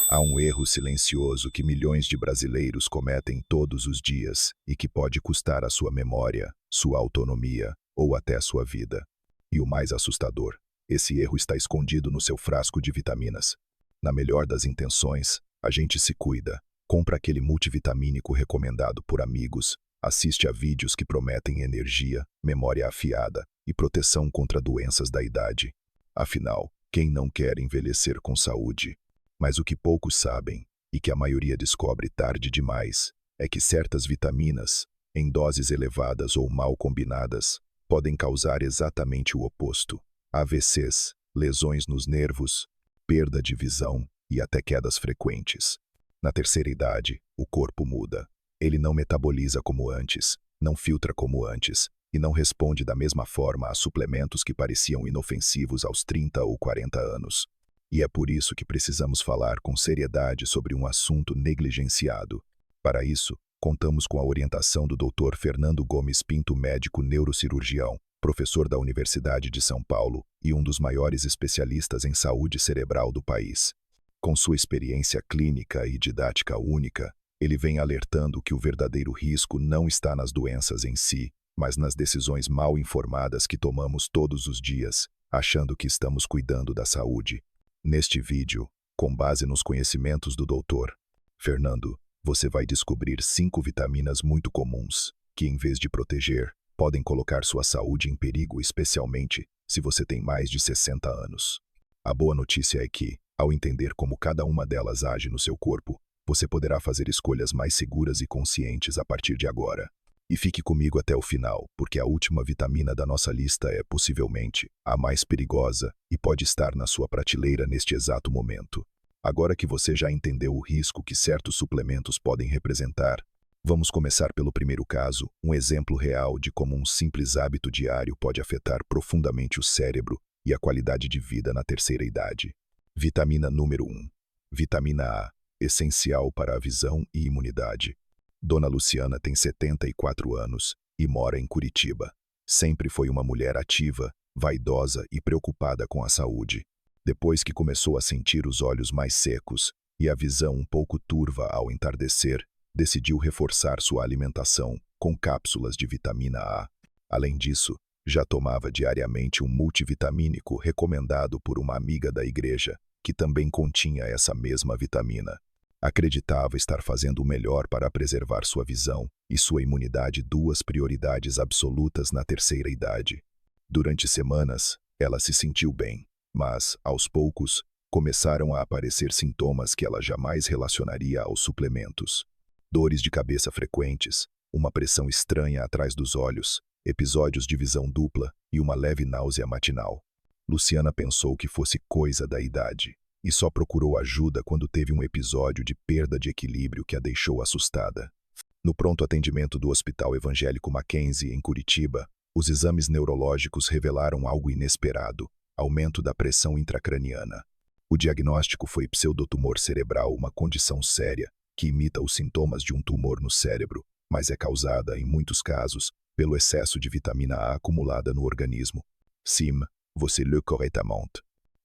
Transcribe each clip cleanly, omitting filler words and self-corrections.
Há um erro silencioso que milhões de brasileiros cometem todos os dias e que pode custar a sua memória, sua autonomia ou até a sua vida. E o mais assustador, esse erro está escondido no seu frasco de vitaminas. Na melhor das intenções, a gente se cuida, compra aquele multivitamínico recomendado por amigos, assiste a vídeos que prometem energia, memória afiada e proteção contra doenças da idade. Afinal, quem não quer envelhecer com saúde? Mas o que poucos sabem, e que a maioria descobre tarde demais, é que certas vitaminas, em doses elevadas ou mal combinadas, podem causar exatamente o oposto: AVCs, lesões nos nervos, perda de visão e até quedas frequentes. Na terceira idade, o corpo muda. Ele não metaboliza como antes, não filtra como antes, e não responde da mesma forma a suplementos que pareciam inofensivos aos 30 ou 40 anos. E é por isso que precisamos falar com seriedade sobre um assunto negligenciado. Para isso, contamos com a orientação do Dr. Fernando Gomes Pinto, médico neurocirurgião, professor da Universidade de São Paulo e um dos maiores especialistas em saúde cerebral do país. Com sua experiência clínica e didática única, ele vem alertando que o verdadeiro risco não está nas doenças em si, mas nas decisões mal informadas que tomamos todos os dias, achando que estamos cuidando da saúde. Neste vídeo, com base nos conhecimentos do Dr. Fernando, você vai descobrir 5 vitaminas muito comuns, que em vez de proteger, podem colocar sua saúde em perigo, especialmente se você tem mais de 60 anos. A boa notícia é que, ao entender como cada uma delas age no seu corpo, você poderá fazer escolhas mais seguras e conscientes a partir de agora. E fique comigo até o final, porque a última vitamina da nossa lista é, possivelmente, a mais perigosa e pode estar na sua prateleira neste exato momento. Agora que você já entendeu o risco que certos suplementos podem representar, vamos começar pelo primeiro caso, um exemplo real de como um simples hábito diário pode afetar profundamente o cérebro e a qualidade de vida na terceira idade. Vitamina número 1. Vitamina A, essencial para a visão e imunidade. Dona Luciana tem 74 anos e mora em Curitiba. Sempre foi uma mulher ativa, vaidosa e preocupada com a saúde. Depois que começou a sentir os olhos mais secos e a visão um pouco turva ao entardecer, decidiu reforçar sua alimentação com cápsulas de vitamina A. Além disso, já tomava diariamente um multivitamínico recomendado por uma amiga da igreja, que também continha essa mesma vitamina. Acreditava estar fazendo o melhor para preservar sua visão e sua imunidade, duas prioridades absolutas na terceira idade. Durante semanas, ela se sentiu bem, mas, aos poucos, começaram a aparecer sintomas que ela jamais relacionaria aos suplementos. Dores de cabeça frequentes, uma pressão estranha atrás dos olhos, episódios de visão dupla e uma leve náusea matinal. Luciana pensou que fosse coisa da idade e só procurou ajuda quando teve um episódio de perda de equilíbrio que a deixou assustada. No pronto atendimento do Hospital Evangélico Mackenzie, em Curitiba, os exames neurológicos revelaram algo inesperado: aumento da pressão intracraniana. O diagnóstico foi pseudotumor cerebral, uma condição séria que imita os sintomas de um tumor no cérebro, mas é causada, em muitos casos, pelo excesso de vitamina A acumulada no organismo. Sim, você le correctement.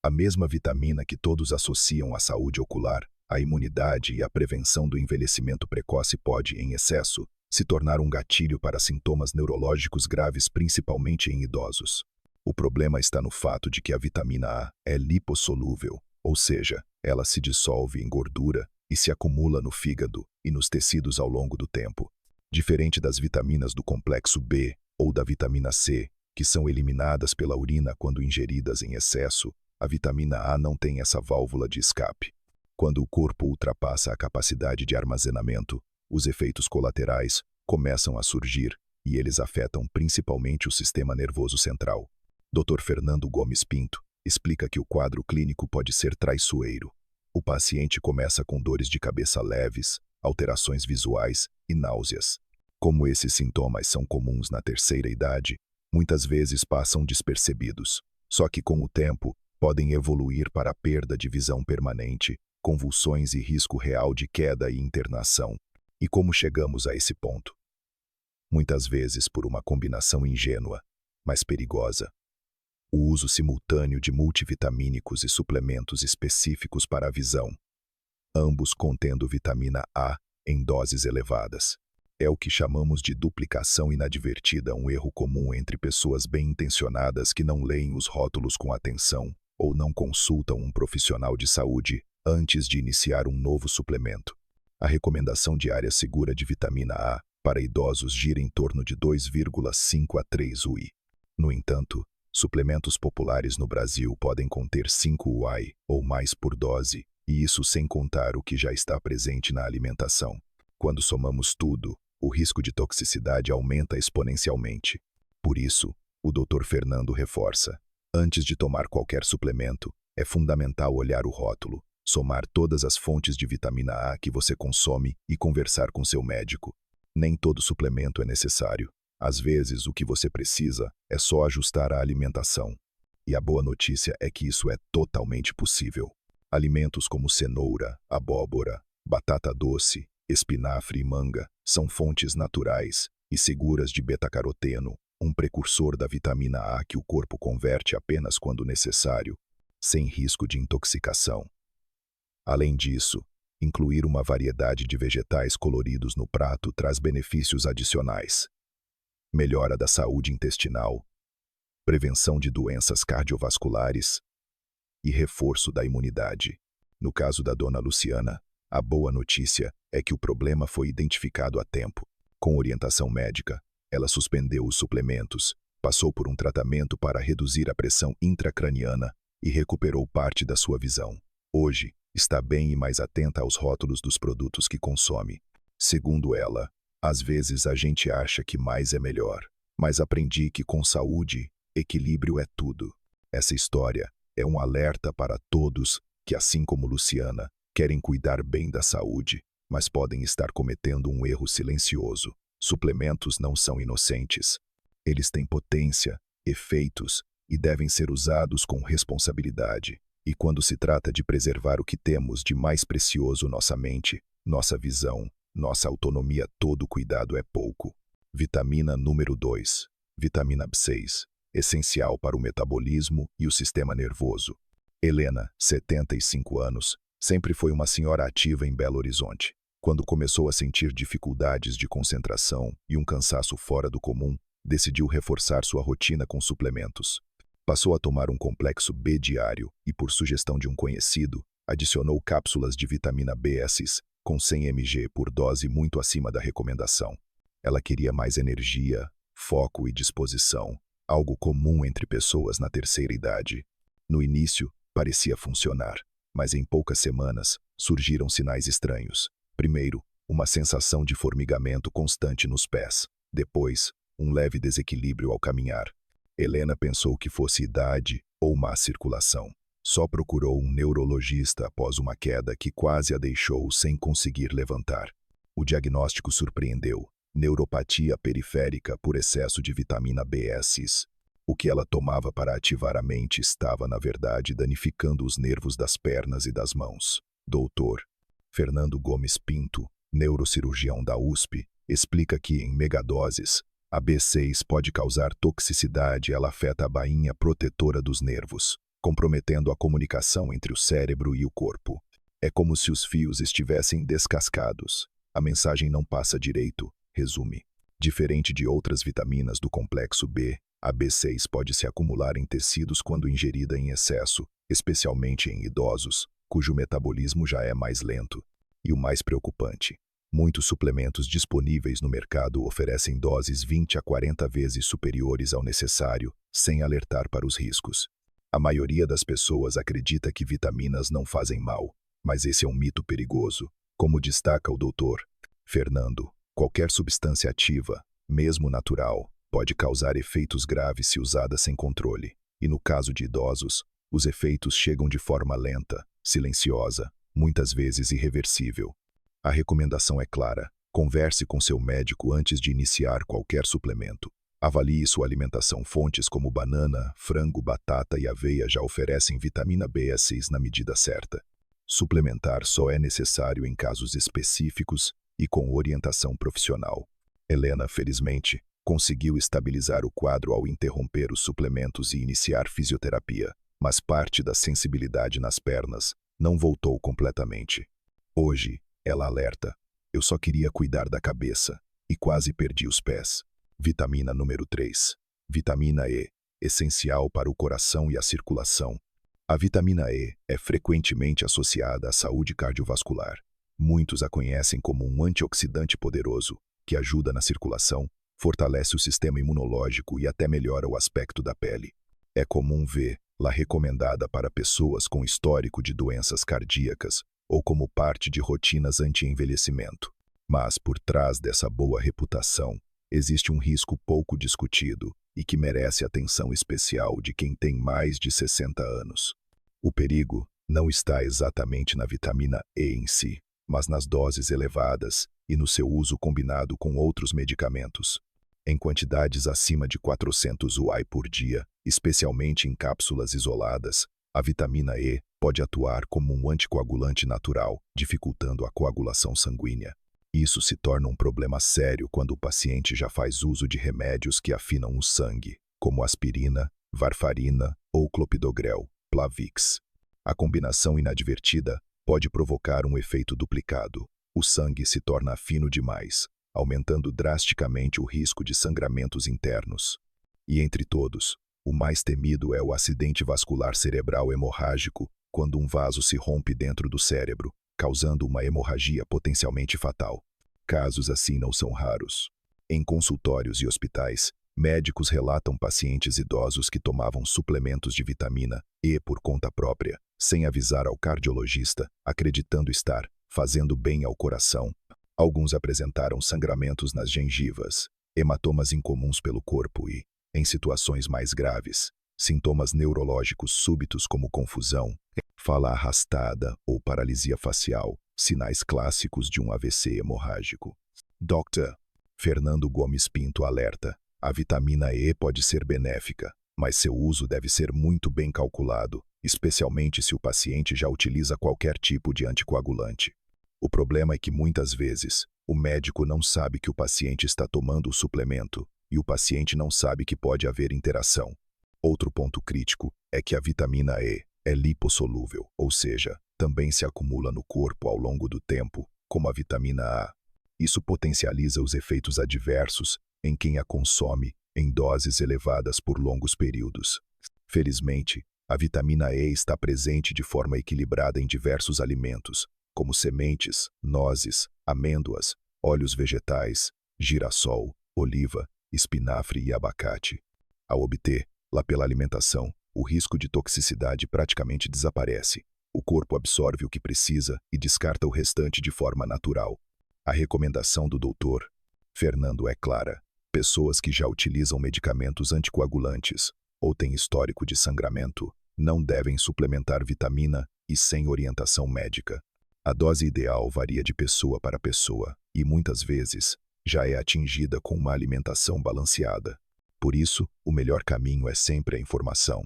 A mesma vitamina que todos associam à saúde ocular, à imunidade e à prevenção do envelhecimento precoce pode, em excesso, se tornar um gatilho para sintomas neurológicos graves, principalmente em idosos. O problema está no fato de que a vitamina A é lipossolúvel, ou seja, ela se dissolve em gordura e se acumula no fígado e nos tecidos ao longo do tempo. Diferente das vitaminas do complexo B ou da vitamina C, que são eliminadas pela urina quando ingeridas em excesso, a vitamina A não tem essa válvula de escape. Quando o corpo ultrapassa a capacidade de armazenamento, os efeitos colaterais começam a surgir e eles afetam principalmente o sistema nervoso central. Dr. Fernando Gomes Pinto explica que o quadro clínico pode ser traiçoeiro. O paciente começa com dores de cabeça leves, alterações visuais e náuseas. Como esses sintomas são comuns na terceira idade, muitas vezes passam despercebidos. Só que com o tempo, podem evoluir para a perda de visão permanente, convulsões e risco real de queda e internação. E como chegamos a esse ponto? Muitas vezes por uma combinação ingênua, mas perigosa. O uso simultâneo de multivitamínicos e suplementos específicos para a visão. ambos contendo vitamina A em doses elevadas. É o que chamamos de duplicação inadvertida, um erro comum entre pessoas bem-intencionadas que não leem os rótulos com atenção ou não consultam um profissional de saúde antes de iniciar um novo suplemento. A recomendação diária segura de vitamina A para idosos gira em torno de 2,5 a 3 UI. No entanto, suplementos populares no Brasil podem conter 5 UI ou mais por dose, e isso sem contar o que já está presente na alimentação. Quando somamos tudo, o risco de toxicidade aumenta exponencialmente. Por isso, o Dr. Fernando reforça: antes de tomar qualquer suplemento, é fundamental olhar o rótulo, somar todas as fontes de vitamina A que você consome e conversar com seu médico. Nem todo suplemento é necessário. Às vezes, o que você precisa é só ajustar a alimentação. E a boa notícia é que isso é totalmente possível. Alimentos como cenoura, abóbora, batata doce, espinafre e manga são fontes naturais e seguras de beta-caroteno, um precursor da vitamina A que o corpo converte apenas quando necessário, sem risco de intoxicação. Além disso, incluir uma variedade de vegetais coloridos no prato traz benefícios adicionais: melhora da saúde intestinal, prevenção de doenças cardiovasculares e reforço da imunidade. No caso da dona Luciana, a boa notícia é que o problema foi identificado a tempo. Com orientação médica, ela suspendeu os suplementos, passou por um tratamento para reduzir a pressão intracraniana e recuperou parte da sua visão. Hoje, está bem e mais atenta aos rótulos dos produtos que consome. Segundo ela, às vezes a gente acha que mais é melhor, mas aprendi que com saúde, equilíbrio é tudo. Essa história é um alerta para todos que, assim como Luciana, querem cuidar bem da saúde, mas podem estar cometendo um erro silencioso. Suplementos não são inocentes. Eles têm potência, efeitos e devem ser usados com responsabilidade. E quando se trata de preservar o que temos de mais precioso, nossa mente, nossa visão, nossa autonomia, todo cuidado é pouco. Vitamina número 2. Vitamina B6. Essencial para o metabolismo e o sistema nervoso. Helena, 75 anos, sempre foi uma senhora ativa em Belo Horizonte. Quando começou a sentir dificuldades de concentração e um cansaço fora do comum, decidiu reforçar sua rotina com suplementos. Passou a tomar um complexo B diário e, por sugestão de um conhecido, adicionou cápsulas de vitamina B6 com 100 mg por dose, muito acima da recomendação. Ela queria mais energia, foco e disposição, algo comum entre pessoas na terceira idade. No início, parecia funcionar, mas em poucas semanas surgiram sinais estranhos. Primeiro, uma sensação de formigamento constante nos pés. Depois, um leve desequilíbrio ao caminhar. Helena pensou que fosse idade ou má circulação. Só procurou um neurologista após uma queda que quase a deixou sem conseguir levantar. O diagnóstico surpreendeu: neuropatia periférica por excesso de vitamina B6. O que ela tomava para ativar a mente estava, na verdade, danificando os nervos das pernas e das mãos. Doutor Fernando Gomes Pinto, neurocirurgião da USP, explica que, em megadoses, a B6 pode causar toxicidade e ela afeta a bainha protetora dos nervos, comprometendo a comunicação entre o cérebro e o corpo. É como se os fios estivessem descascados. A mensagem não passa direito, resume. Diferente de outras vitaminas do complexo B, a B6 pode se acumular em tecidos quando ingerida em excesso, especialmente em idosos, cujo metabolismo já é mais lento. E o mais preocupante: muitos suplementos disponíveis no mercado oferecem doses 20 a 40 vezes superiores ao necessário, sem alertar para os riscos. A maioria das pessoas acredita que vitaminas não fazem mal, mas esse é um mito perigoso. Como destaca o Dr. Fernando, qualquer substância ativa, mesmo natural, pode causar efeitos graves se usada sem controle. E no caso de idosos, os efeitos chegam de forma lenta, silenciosa, muitas vezes irreversível. A recomendação é clara: converse com seu médico antes de iniciar qualquer suplemento. Avalie sua alimentação. Fontes como banana, frango, batata e aveia já oferecem vitamina B6 na medida certa. Suplementar só é necessário em casos específicos e com orientação profissional. Helena, felizmente, conseguiu estabilizar o quadro ao interromper os suplementos e iniciar fisioterapia, mas parte da sensibilidade nas pernas não voltou completamente. Hoje, ela alerta: eu só queria cuidar da cabeça e quase perdi os pés. Vitamina número 3. Vitamina E, essencial para o coração e a circulação. A vitamina E é frequentemente associada à saúde cardiovascular. Muitos a conhecem como um antioxidante poderoso, que ajuda na circulação, fortalece o sistema imunológico e até melhora o aspecto da pele. É comum vê-la recomendada para pessoas com histórico de doenças cardíacas ou como parte de rotinas anti-envelhecimento. Mas por trás dessa boa reputação, existe um risco pouco discutido e que merece atenção especial de quem tem mais de 60 anos. O perigo não está exatamente na vitamina E em si, mas nas doses elevadas e no seu uso combinado com outros medicamentos. Em quantidades acima de 400 UI por dia, especialmente em cápsulas isoladas, a vitamina E pode atuar como um anticoagulante natural, dificultando a coagulação sanguínea. Isso se torna um problema sério quando o paciente já faz uso de remédios que afinam o sangue, como aspirina, varfarina ou clopidogrel, Plavix. A combinação inadvertida pode provocar um efeito duplicado. O sangue se torna fino demais, aumentando drasticamente o risco de sangramentos internos. E entre todos, o mais temido é o acidente vascular cerebral hemorrágico, quando um vaso se rompe dentro do cérebro, causando uma hemorragia potencialmente fatal. Casos assim não são raros. Em consultórios e hospitais, médicos relatam pacientes idosos que tomavam suplementos de vitamina E por conta própria, sem avisar ao cardiologista, acreditando estar fazendo bem ao coração. Alguns apresentaram sangramentos nas gengivas, hematomas incomuns pelo corpo e, em situações mais graves, sintomas neurológicos súbitos como confusão, fala arrastada ou paralisia facial, sinais clássicos de um AVC hemorrágico. Dr. Fernando Gomes Pinto alerta: a vitamina E pode ser benéfica, mas seu uso deve ser muito bem calculado, especialmente se o paciente já utiliza qualquer tipo de anticoagulante. O problema é que muitas vezes, o médico não sabe que o paciente está tomando o suplemento e o paciente não sabe que pode haver interação. Outro ponto crítico é que a vitamina E é lipossolúvel, ou seja, também se acumula no corpo ao longo do tempo, como a vitamina A. Isso potencializa os efeitos adversos em quem a consome em doses elevadas por longos períodos. Felizmente, a vitamina E está presente de forma equilibrada em diversos alimentos, como sementes, nozes, amêndoas, óleos vegetais, girassol, oliva, espinafre e abacate. Ao obtê-la pela alimentação, o risco de toxicidade praticamente desaparece. O corpo absorve o que precisa e descarta o restante de forma natural. A recomendação do Dr. Fernando é clara: pessoas que já utilizam medicamentos anticoagulantes ou têm histórico de sangramento não devem suplementar vitamina E sem orientação médica. A dose ideal varia de pessoa para pessoa e, muitas vezes, já é atingida com uma alimentação balanceada. Por isso, o melhor caminho é sempre a informação.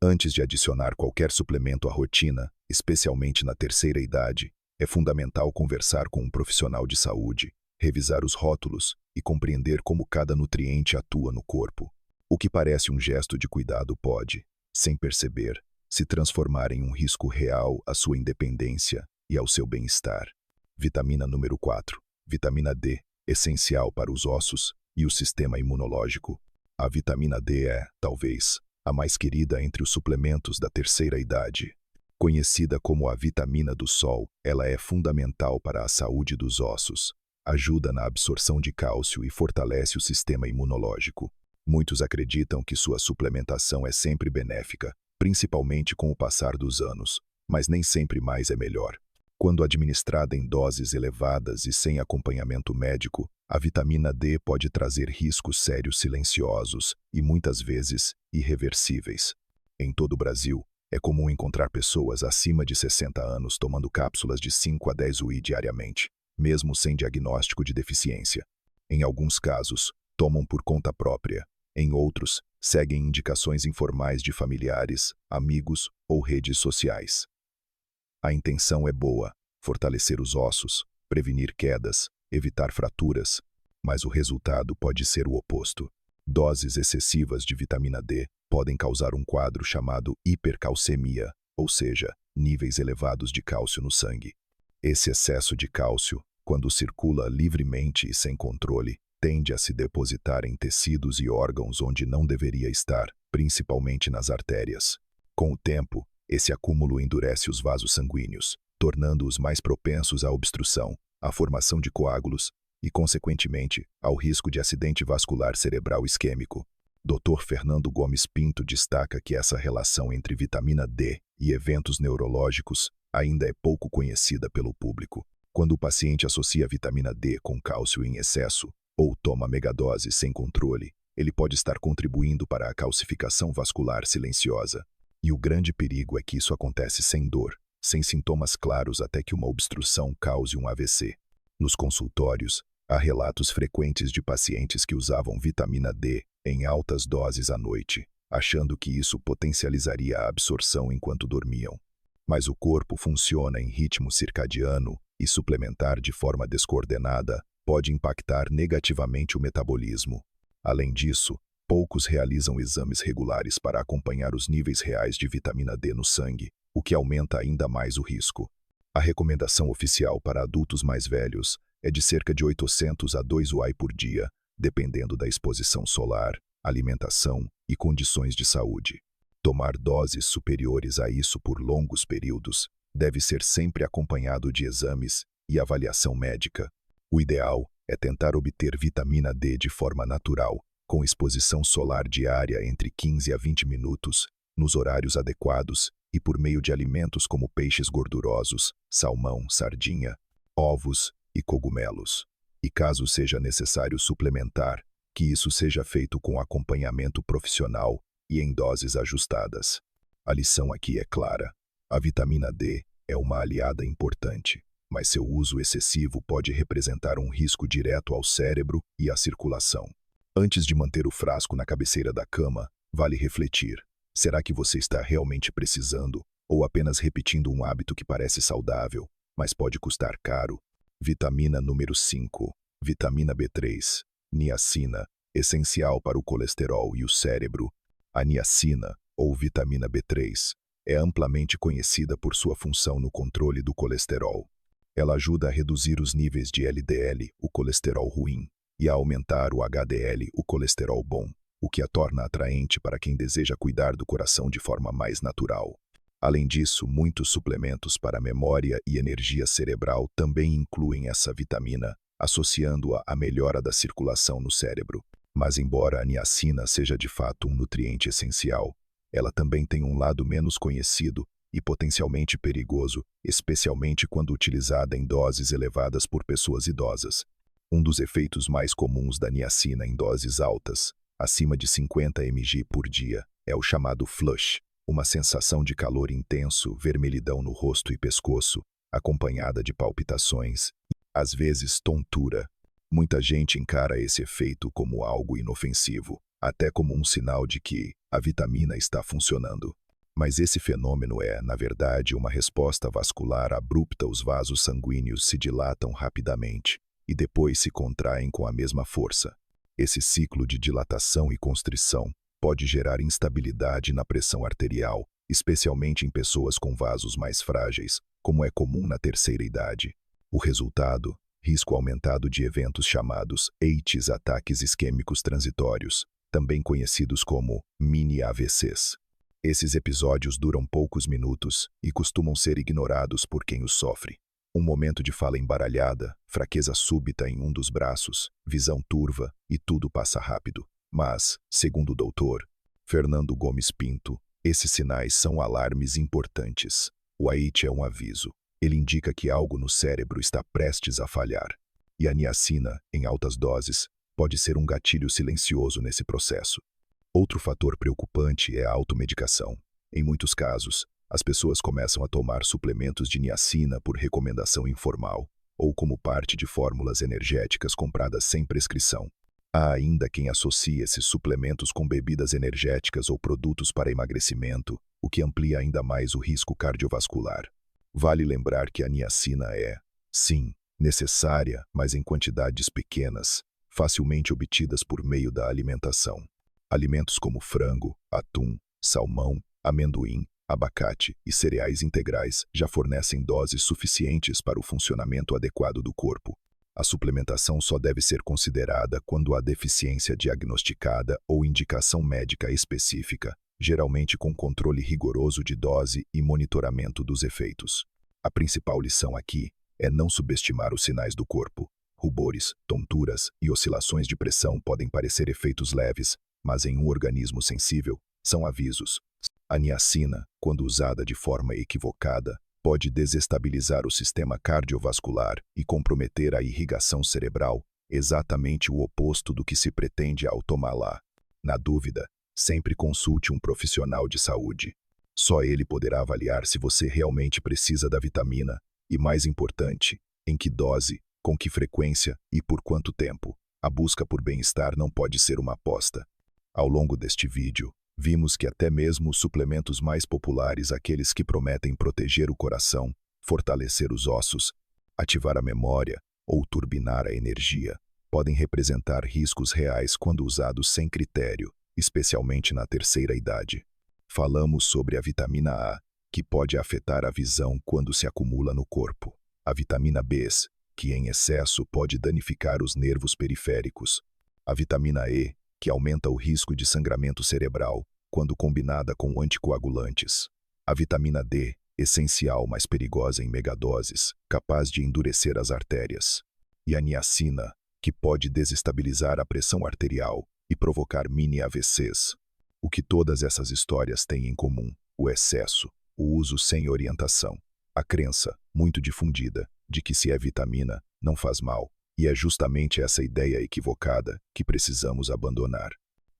Antes de adicionar qualquer suplemento à rotina, especialmente na terceira idade, é fundamental conversar com um profissional de saúde, revisar os rótulos e compreender como cada nutriente atua no corpo. O que parece um gesto de cuidado pode, sem perceber, se transformar em um risco real à sua independência e ao seu bem-estar. Vitamina número 4. Vitamina D, essencial para os ossos e o sistema imunológico. A vitamina D é, talvez, a mais querida entre os suplementos da terceira idade. Conhecida como a vitamina do sol, ela é fundamental para a saúde dos ossos. Ajuda na absorção de cálcio e fortalece o sistema imunológico. Muitos acreditam que sua suplementação é sempre benéfica, principalmente com o passar dos anos, mas nem sempre mais é melhor. Quando administrada em doses elevadas e sem acompanhamento médico, a vitamina D pode trazer riscos sérios silenciosos e, muitas vezes, irreversíveis. Em todo o Brasil, é comum encontrar pessoas acima de 60 anos tomando cápsulas de 5 a 10 UI diariamente, mesmo sem diagnóstico de deficiência. Em alguns casos, tomam por conta própria. Em outros, seguem indicações informais de familiares, amigos ou redes sociais. A intenção é boa: fortalecer os ossos, prevenir quedas, evitar fraturas, mas o resultado pode ser o oposto. Doses excessivas de vitamina D podem causar um quadro chamado hipercalcemia, ou seja, níveis elevados de cálcio no sangue. Esse excesso de cálcio, quando circula livremente e sem controle, tende a se depositar em tecidos e órgãos onde não deveria estar, principalmente nas artérias. Com o tempo, esse acúmulo endurece os vasos sanguíneos, tornando-os mais propensos à obstrução, à formação de coágulos e, consequentemente, ao risco de acidente vascular cerebral isquêmico. Dr. Fernando Gomes Pinto destaca que essa relação entre vitamina D e eventos neurológicos ainda é pouco conhecida pelo público. Quando o paciente associa vitamina D com cálcio em excesso ou toma megadoses sem controle, ele pode estar contribuindo para a calcificação vascular silenciosa. E o grande perigo é que isso acontece sem dor, sem sintomas claros até que uma obstrução cause um AVC. Nos consultórios, há relatos frequentes de pacientes que usavam vitamina D em altas doses à noite, achando que isso potencializaria a absorção enquanto dormiam. Mas o corpo funciona em ritmo circadiano e suplementar de forma descoordenada pode impactar negativamente o metabolismo. Além disso, poucos realizam exames regulares para acompanhar os níveis reais de vitamina D no sangue, o que aumenta ainda mais o risco. A recomendação oficial para adultos mais velhos é de cerca de 800 a 2 UI por dia, dependendo da exposição solar, alimentação e condições de saúde. Tomar doses superiores a isso por longos períodos deve ser sempre acompanhado de exames e avaliação médica. O ideal é tentar obter vitamina D de forma natural, com exposição solar diária entre 15 a 20 minutos, nos horários adequados e por meio de alimentos como peixes gordurosos, salmão, sardinha, ovos e cogumelos. E caso seja necessário suplementar, que isso seja feito com acompanhamento profissional e em doses ajustadas. A lição aqui é clara. A vitamina D é uma aliada importante, mas seu uso excessivo pode representar um risco direto ao cérebro e à circulação. Antes de manter o frasco na cabeceira da cama, vale refletir. Será que você está realmente precisando ou apenas repetindo um hábito que parece saudável, mas pode custar caro? Vitamina número 5. Vitamina B3. Niacina, essencial para o colesterol e o cérebro. A niacina, ou vitamina B3, é amplamente conhecida por sua função no controle do colesterol. Ela ajuda a reduzir os níveis de LDL, o colesterol ruim, e a aumentar o HDL, o colesterol bom, o que a torna atraente para quem deseja cuidar do coração de forma mais natural. Além disso, muitos suplementos para a memória e energia cerebral também incluem essa vitamina, associando-a à melhora da circulação no cérebro. Mas embora a niacina seja de fato um nutriente essencial, ela também tem um lado menos conhecido e potencialmente perigoso, especialmente quando utilizada em doses elevadas por pessoas idosas. Um dos efeitos mais comuns da niacina em doses altas, acima de 50 mg por dia, é o chamado flush, uma sensação de calor intenso, vermelhidão no rosto e pescoço, acompanhada de palpitações e, às vezes, tontura. Muita gente encara esse efeito como algo inofensivo, até como um sinal de que a vitamina está funcionando. Mas esse fenômeno é, na verdade, uma resposta vascular abrupta. Os vasos sanguíneos se dilatam rapidamente e depois se contraem com a mesma força. Esse ciclo de dilatação e constrição pode gerar instabilidade na pressão arterial, especialmente em pessoas com vasos mais frágeis, como é comum na terceira idade. O resultado: risco aumentado de eventos chamados EITs, ataques isquêmicos transitórios, também conhecidos como mini-AVCs. Esses episódios duram poucos minutos e costumam ser ignorados por quem os sofre. Um momento de fala embaralhada, fraqueza súbita em um dos braços, visão turva e tudo passa rápido. Mas, segundo o Dr. Fernando Gomes Pinto, esses sinais são alarmes importantes. O AIT é um aviso. Ele indica que algo no cérebro está prestes a falhar. E a niacina, em altas doses, pode ser um gatilho silencioso nesse processo. Outro fator preocupante é a automedicação. Em muitos casos, as pessoas começam a tomar suplementos de niacina por recomendação informal, ou como parte de fórmulas energéticas compradas sem prescrição. Há ainda quem associe esses suplementos com bebidas energéticas ou produtos para emagrecimento, o que amplia ainda mais o risco cardiovascular. Vale lembrar que a niacina é, sim, necessária, mas em quantidades pequenas, facilmente obtidas por meio da alimentação. Alimentos como frango, atum, salmão, amendoim, abacate e cereais integrais já fornecem doses suficientes para o funcionamento adequado do corpo. A suplementação só deve ser considerada quando há deficiência diagnosticada ou indicação médica específica, geralmente com controle rigoroso de dose e monitoramento dos efeitos. A principal lição aqui é não subestimar os sinais do corpo. Rubores, tonturas e oscilações de pressão podem parecer efeitos leves, mas em um organismo sensível, são avisos. A niacina, quando usada de forma equivocada, pode desestabilizar o sistema cardiovascular e comprometer a irrigação cerebral, exatamente o oposto do que se pretende ao tomá-la. Na dúvida, sempre consulte um profissional de saúde. Só ele poderá avaliar se você realmente precisa da vitamina e, mais importante, em que dose, com que frequência e por quanto tempo. A busca por bem-estar não pode ser uma aposta. Ao longo deste vídeo, vimos que até mesmo os suplementos mais populares, aqueles que prometem proteger o coração, fortalecer os ossos, ativar a memória ou turbinar a energia, podem representar riscos reais quando usados sem critério, especialmente na terceira idade. Falamos sobre a vitamina A, que pode afetar a visão quando se acumula no corpo. A vitamina B, que em excesso pode danificar os nervos periféricos. A vitamina E, que aumenta o risco de sangramento cerebral quando combinada com anticoagulantes. A vitamina D, essencial, mas perigosa em megadoses, capaz de endurecer as artérias. E a niacina, que pode desestabilizar a pressão arterial e provocar mini AVCs. O que todas essas histórias têm em comum? O excesso, o uso sem orientação. A crença, muito difundida, de que se é vitamina, não faz mal. E é justamente essa ideia equivocada que precisamos abandonar.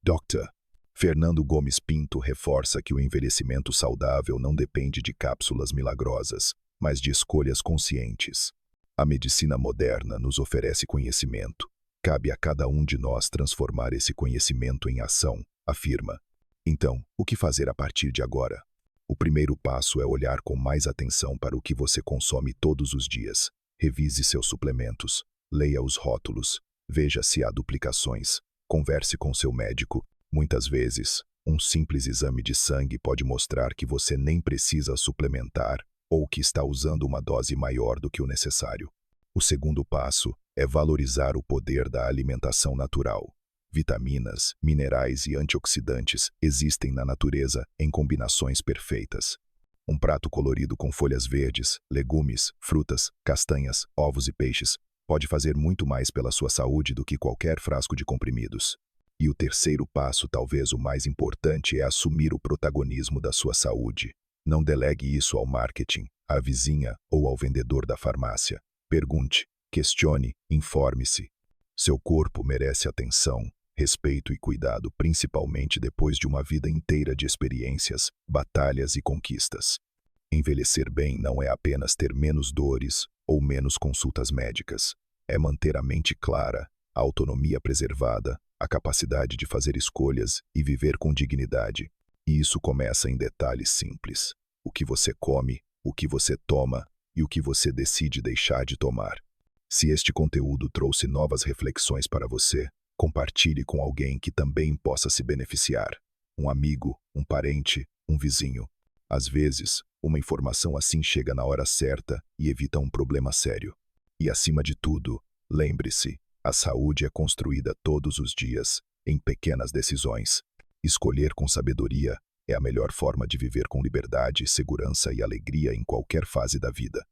Dr. Fernando Gomes Pinto reforça que o envelhecimento saudável não depende de cápsulas milagrosas, mas de escolhas conscientes. A medicina moderna nos oferece conhecimento. Cabe a cada um de nós transformar esse conhecimento em ação, afirma. Então, o que fazer a partir de agora? O primeiro passo é olhar com mais atenção para o que você consome todos os dias. Revise seus suplementos. Leia os rótulos, veja se há duplicações, converse com seu médico. Muitas vezes, um simples exame de sangue pode mostrar que você nem precisa suplementar ou que está usando uma dose maior do que o necessário. O segundo passo é valorizar o poder da alimentação natural. Vitaminas, minerais e antioxidantes existem na natureza em combinações perfeitas. Um prato colorido com folhas verdes, legumes, frutas, castanhas, ovos e peixes pode fazer muito mais pela sua saúde do que qualquer frasco de comprimidos. E o terceiro passo, talvez o mais importante, é assumir o protagonismo da sua saúde. Não delegue isso ao marketing, à vizinha ou ao vendedor da farmácia. Pergunte, questione, informe-se. Seu corpo merece atenção, respeito e cuidado, principalmente depois de uma vida inteira de experiências, batalhas e conquistas. Envelhecer bem não é apenas ter menos dores ou menos consultas médicas. É manter a mente clara, a autonomia preservada, a capacidade de fazer escolhas e viver com dignidade. E isso começa em detalhes simples. O que você come, o que você toma e o que você decide deixar de tomar. Se este conteúdo trouxe novas reflexões para você, compartilhe com alguém que também possa se beneficiar. Um amigo, um parente, um vizinho. Às vezes, uma informação assim chega na hora certa e evita um problema sério. E acima de tudo, lembre-se, a saúde é construída todos os dias, em pequenas decisões. Escolher com sabedoria é a melhor forma de viver com liberdade, segurança e alegria em qualquer fase da vida.